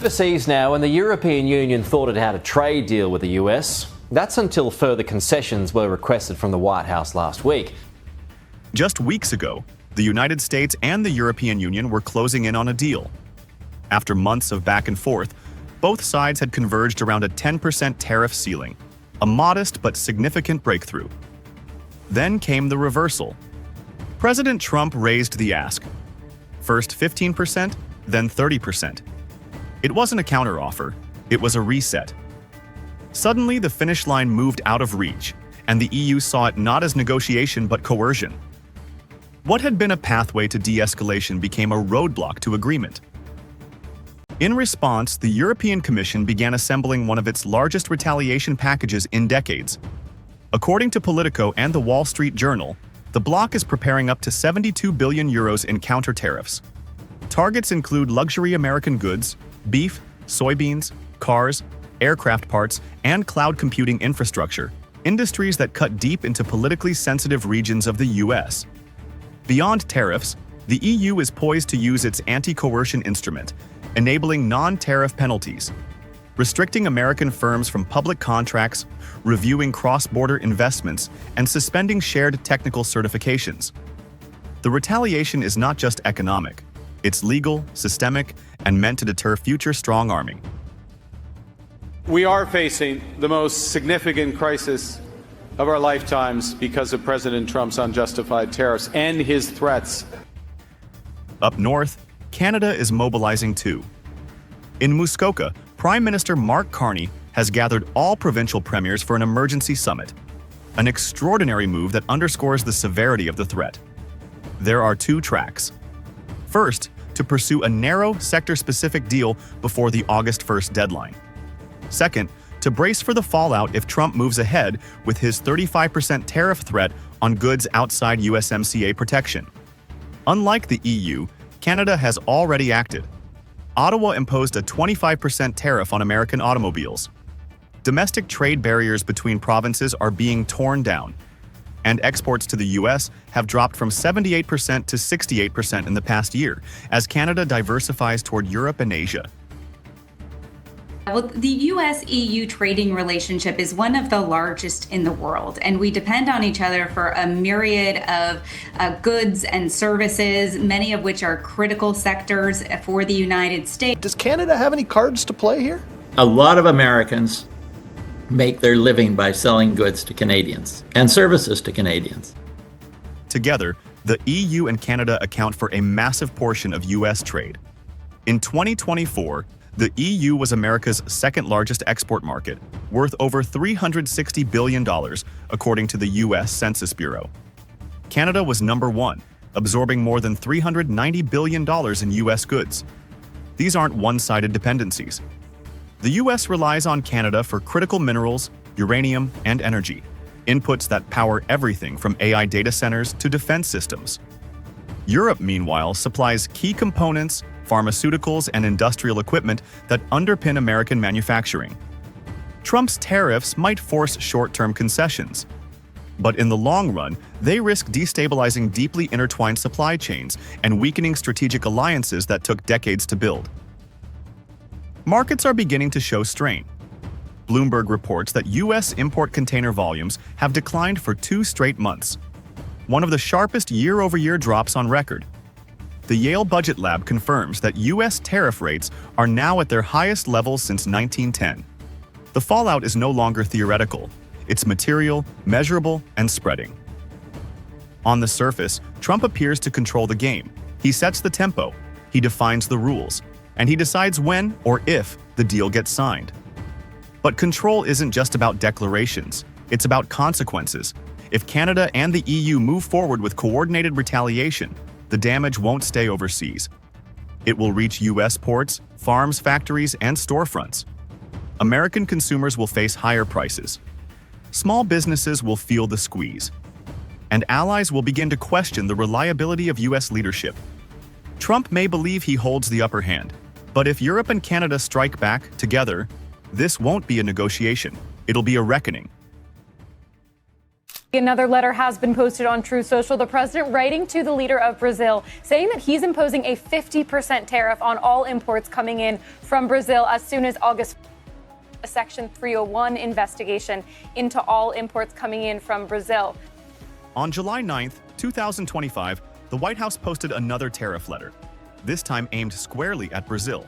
Overseas now, and the European Union thought it had a trade deal with the US. That's until further concessions were requested from the White House last week. Just weeks ago, the United States and the European Union were closing in on a deal. After months of back and forth, both sides had converged around a 10% tariff ceiling, a modest but significant breakthrough. Then came the reversal. President Trump raised the ask. First 15%, then 30%. It wasn't a counteroffer, it was a reset. Suddenly, the finish line moved out of reach, and the EU saw it not as negotiation but coercion. What had been a pathway to de-escalation became a roadblock to agreement. In response, the European Commission began assembling one of its largest retaliation packages in decades. According to Politico and the Wall Street Journal, the bloc is preparing up to 72 billion euros in counter-tariffs. Targets include luxury American goods, beef, soybeans, cars, aircraft parts, and cloud computing infrastructure, industries that cut deep into politically sensitive regions of the US. Beyond tariffs, the EU is poised to use its anti-coercion instrument, enabling non-tariff penalties, restricting American firms from public contracts, reviewing cross-border investments, and suspending shared technical certifications. The retaliation is not just economic. It's legal, systemic, and meant to deter future strong-arming. We are facing the most significant crisis of our lifetimes because of President Trump's unjustified tariffs and his threats. Up north, Canada is mobilizing too. In Muskoka, Prime Minister Mark Carney has gathered all provincial premiers for an emergency summit, an extraordinary move that underscores the severity of the threat. There are two tracks. First, to pursue a narrow, sector-specific deal before the August 1st deadline. Second, to brace for the fallout if Trump moves ahead with his 35% tariff threat on goods outside USMCA protection. Unlike the EU, Canada has already acted. Ottawa imposed a 25% tariff on American automobiles. Domestic trade barriers between provinces are being torn down, and exports to the US have dropped from 78% to 68% in the past year, as Canada diversifies toward Europe and Asia. Well, the US-EU trading relationship is one of the largest in the world, and we depend on each other for a myriad of goods and services, many of which are critical sectors for the United States. Does Canada have any cards to play here? A lot of Americans make their living by selling goods to Canadians and services to Canadians. Together, the EU and Canada account for a massive portion of US trade. In 2024, the EU was America's second-largest export market, worth over $360 billion, according to the US Census Bureau. Canada was number one, absorbing more than $390 billion in US goods. These aren't one-sided dependencies. The US relies on Canada for critical minerals, uranium, and energy, inputs that power everything from AI data centers to defense systems. Europe, meanwhile, supplies key components, pharmaceuticals, and industrial equipment that underpin American manufacturing. Trump's tariffs might force short-term concessions, but in the long run, they risk destabilizing deeply intertwined supply chains and weakening strategic alliances that took decades to build. Markets are beginning to show strain. Bloomberg reports that US import container volumes have declined for 2 straight months, one of the sharpest year-over-year drops on record. The Yale Budget Lab confirms that US tariff rates are now at their highest levels since 1910. The fallout is no longer theoretical. It's material, measurable, and spreading. On the surface, Trump appears to control the game. He sets the tempo, he defines the rules, and he decides when or if the deal gets signed. But control isn't just about declarations, it's about consequences. If Canada and the EU move forward with coordinated retaliation, the damage won't stay overseas. It will reach US ports, farms, factories, and storefronts. American consumers will face higher prices. Small businesses will feel the squeeze. And allies will begin to question the reliability of US leadership. Trump may believe he holds the upper hand, but if Europe and Canada strike back together, this won't be a negotiation. It'll be a reckoning. Another letter has been posted on Truth Social, the president writing to the leader of Brazil, saying that he's imposing a 50% tariff on all imports coming in from Brazil as soon as August. A Section 301 investigation into all imports coming in from Brazil. On July 9th, 2025, the White House posted another tariff letter, this time aimed squarely at Brazil.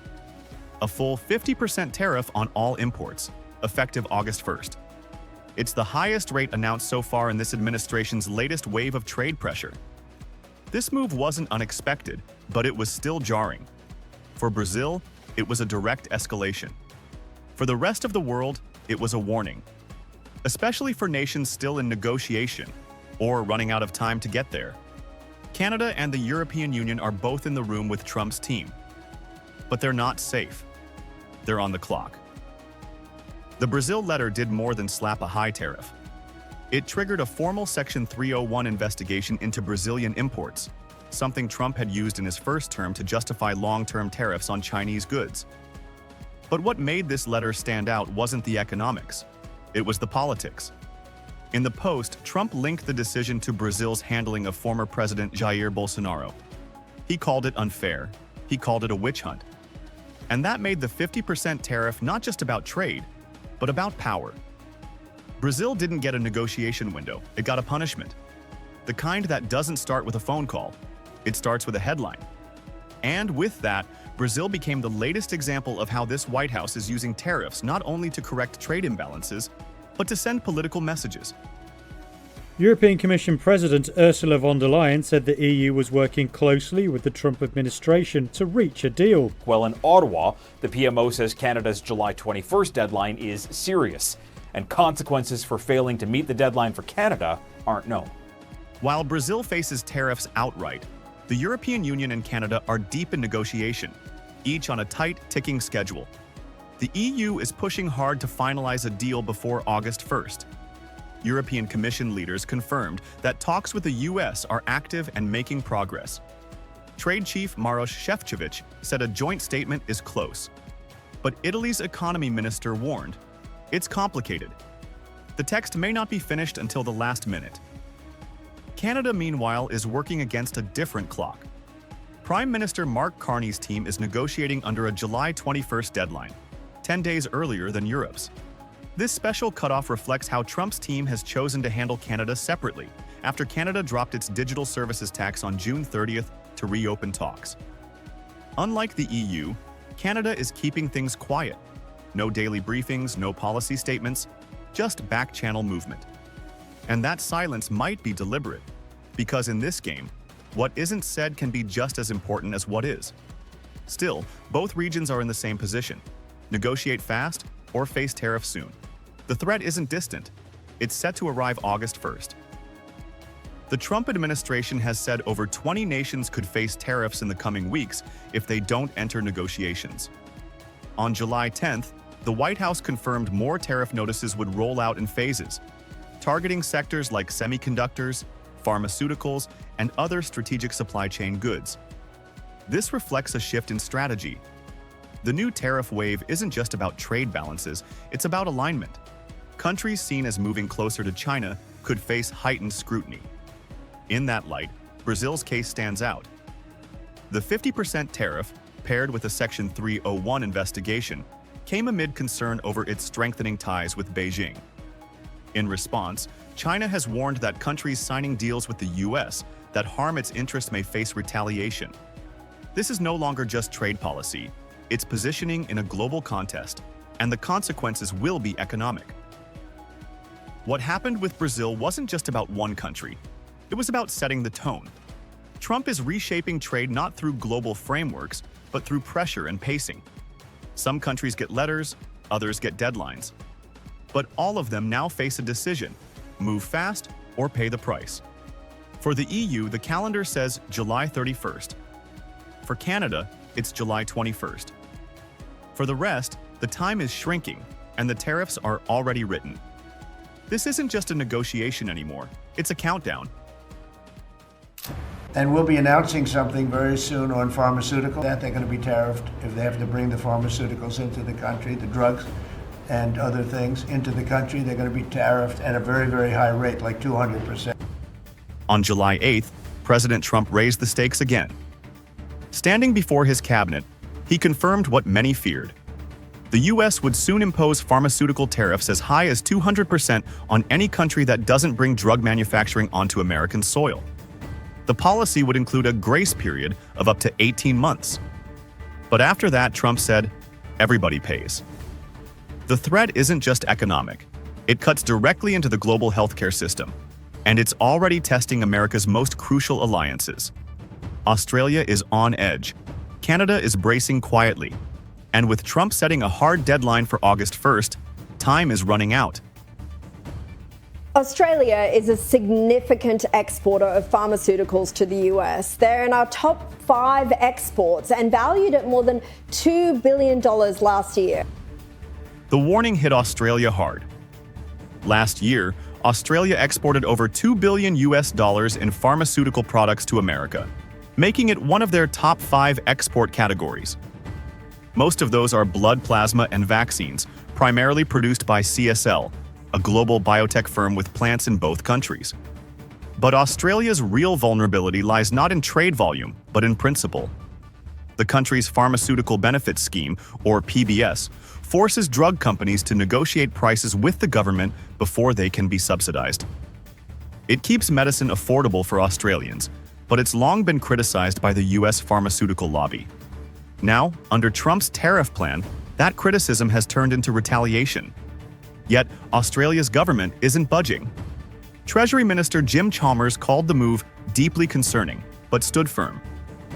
A full 50% tariff on all imports, effective August 1st. It's the highest rate announced so far in this administration's latest wave of trade pressure. This move wasn't unexpected, but it was still jarring. For Brazil, it was a direct escalation. For the rest of the world, it was a warning, especially for nations still in negotiation or running out of time to get there. Canada and the European Union are both in the room with Trump's team, but they're not safe. They're on the clock. The Brazil letter did more than slap a high tariff. It triggered a formal Section 301 investigation into Brazilian imports, something Trump had used in his first term to justify long-term tariffs on Chinese goods. But what made this letter stand out wasn't the economics. It was the politics. In the post, Trump linked the decision to Brazil's handling of former President Jair Bolsonaro. He called it unfair. He called it a witch hunt. And that made the 50% tariff not just about trade, but about power. Brazil didn't get a negotiation window, it got a punishment. The kind that doesn't start with a phone call, it starts with a headline. And with that, Brazil became the latest example of how this White House is using tariffs not only to correct trade imbalances, but to send political messages. European Commission President Ursula von der Leyen said the EU was working closely with the Trump administration to reach a deal. Well, in Ottawa, the PMO says Canada's July 21st deadline is serious, and consequences for failing to meet the deadline for Canada aren't known. While Brazil faces tariffs outright, the European Union and Canada are deep in negotiation, each on a tight, ticking schedule. The EU is pushing hard to finalize a deal before August 1st. European Commission leaders confirmed that talks with the US are active and making progress. Trade Chief Maros Šefčovič said a joint statement is close. But Italy's economy minister warned, it's complicated. The text may not be finished until the last minute. Canada, meanwhile, is working against a different clock. Prime Minister Mark Carney's team is negotiating under a July 21st deadline, 10 days earlier than Europe's. This special cutoff reflects how Trump's team has chosen to handle Canada separately, after Canada dropped its digital services tax on June 30th to reopen talks. Unlike the EU, Canada is keeping things quiet. No daily briefings, no policy statements, just back-channel movement. And that silence might be deliberate, because in this game, what isn't said can be just as important as what is. Still, both regions are in the same position. Negotiate fast or face tariffs soon. The threat isn't distant. It's set to arrive August 1st. The Trump administration has said over 20 nations could face tariffs in the coming weeks if they don't enter negotiations. On July 10th, the White House confirmed more tariff notices would roll out in phases, targeting sectors like semiconductors, pharmaceuticals, and other strategic supply chain goods. This reflects a shift in strategy. The new tariff wave isn't just about trade balances, it's about alignment. Countries seen as moving closer to China could face heightened scrutiny. In that light, Brazil's case stands out. The 50% tariff, paired with a Section 301 investigation, came amid concern over its strengthening ties with Beijing. In response, China has warned that countries signing deals with the US that harm its interests may face retaliation. This is no longer just trade policy, it's positioning in a global contest, and the consequences will be economic. What happened with Brazil wasn't just about one country, it was about setting the tone. Trump is reshaping trade not through global frameworks, but through pressure and pacing. Some countries get letters, others get deadlines. But all of them now face a decision: move fast or pay the price. For the EU, the calendar says July 31st. For Canada, it's July 21st. For the rest, the time is shrinking, and the tariffs are already written. This isn't just a negotiation anymore, it's a countdown. And we'll be announcing something very soon on pharmaceuticals, that they're going to be tariffed if they have to bring the pharmaceuticals into the country, the drugs. and other things into the country, they're going to be tariffed at a very, very high rate, like 200%. On July 8th, President Trump raised the stakes again. Standing before his cabinet, he confirmed what many feared. The U.S. would soon impose pharmaceutical tariffs as high as 200% on any country that doesn't bring drug manufacturing onto American soil. The policy would include a grace period of up to 18 months. But after that, Trump said, everybody pays. The threat isn't just economic. It cuts directly into the global healthcare system, and it's already testing America's most crucial alliances. Australia is on edge. Canada is bracing quietly. And with Trump setting a hard deadline for August 1st, time is running out. Australia is a significant exporter of pharmaceuticals to the US. They're in our top 5 exports and valued at more than $2 billion last year. The warning hit Australia hard. Last year, Australia exported over $2 billion in pharmaceutical products to America, making it one of their top 5 export categories. Most of those are blood plasma and vaccines, primarily produced by CSL, a global biotech firm with plants in both countries. But Australia's real vulnerability lies not in trade volume, but in principle. The country's Pharmaceutical Benefits Scheme, or PBS, forces drug companies to negotiate prices with the government before they can be subsidized. It keeps medicine affordable for Australians, but it's long been criticized by the US pharmaceutical lobby. Now, under Trump's tariff plan, that criticism has turned into retaliation. Yet, Australia's government isn't budging. Treasury Minister Jim Chalmers called the move deeply concerning, but stood firm.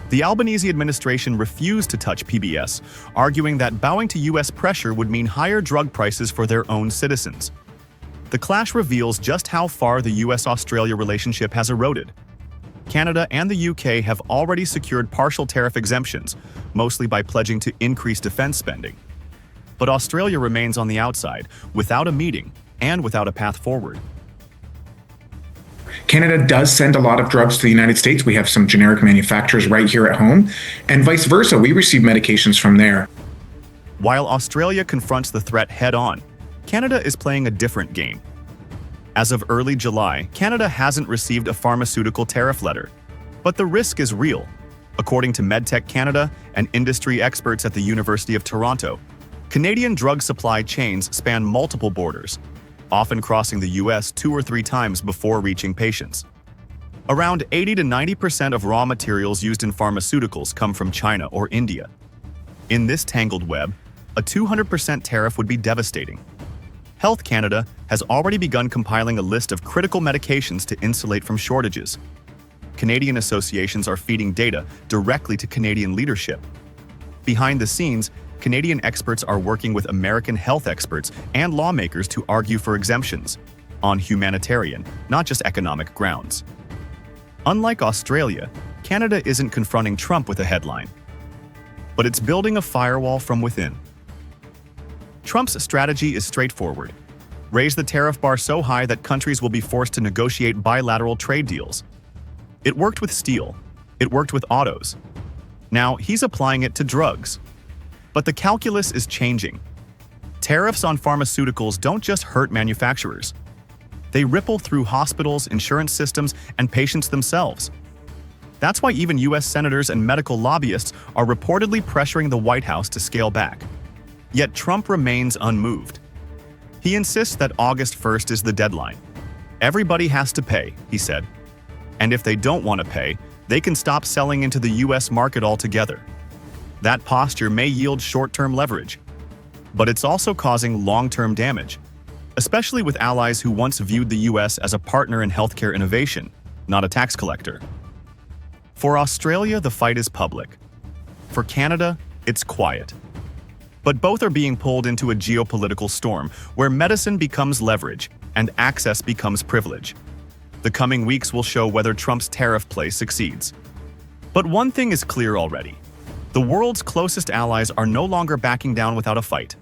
The Albanese administration refused to touch PBS, arguing that bowing to US pressure would mean higher drug prices for their own citizens. The clash reveals just how far the US-Australia relationship has eroded. Canada and the UK have already secured partial tariff exemptions, mostly by pledging to increase defense spending. But Australia remains on the outside, without a meeting and without a path forward. Canada does send a lot of drugs to the United States. We have some generic manufacturers right here at home, and vice versa. We receive medications from there. While Australia confronts the threat head-on, Canada is playing a different game. As of early July, Canada hasn't received a pharmaceutical tariff letter. But the risk is real. According to MedTech Canada and industry experts at the University of Toronto, Canadian drug supply chains span multiple borders, often crossing the US 2 or 3 times before reaching patients. Around 80 to 90% of raw materials used in pharmaceuticals come from China or India. In this tangled web, a 200% tariff would be devastating. Health Canada has already begun compiling a list of critical medications to insulate from shortages. Canadian associations are feeding data directly to Canadian leadership. Behind the scenes, Canadian experts are working with American health experts and lawmakers to argue for exemptions on humanitarian, not just economic grounds. Unlike Australia, Canada isn't confronting Trump with a headline, but it's building a firewall from within. Trump's strategy is straightforward. Raise the tariff bar so high that countries will be forced to negotiate bilateral trade deals. It worked with steel. It worked with autos. Now he's applying it to drugs. But the calculus is changing. Tariffs on pharmaceuticals don't just hurt manufacturers. They ripple through hospitals, insurance systems, and patients themselves. That's why even US senators and medical lobbyists are reportedly pressuring the White House to scale back. Yet Trump remains unmoved. He insists that August 1st is the deadline. Everybody has to pay, he said. And if they don't want to pay, they can stop selling into the US market altogether. That posture may yield short-term leverage, but it's also causing long-term damage, especially with allies who once viewed the US as a partner in healthcare innovation, not a tax collector. For Australia, the fight is public. For Canada, it's quiet. But both are being pulled into a geopolitical storm where medicine becomes leverage and access becomes privilege. The coming weeks will show whether Trump's tariff play succeeds. But one thing is clear already. The world's closest allies are no longer backing down without a fight.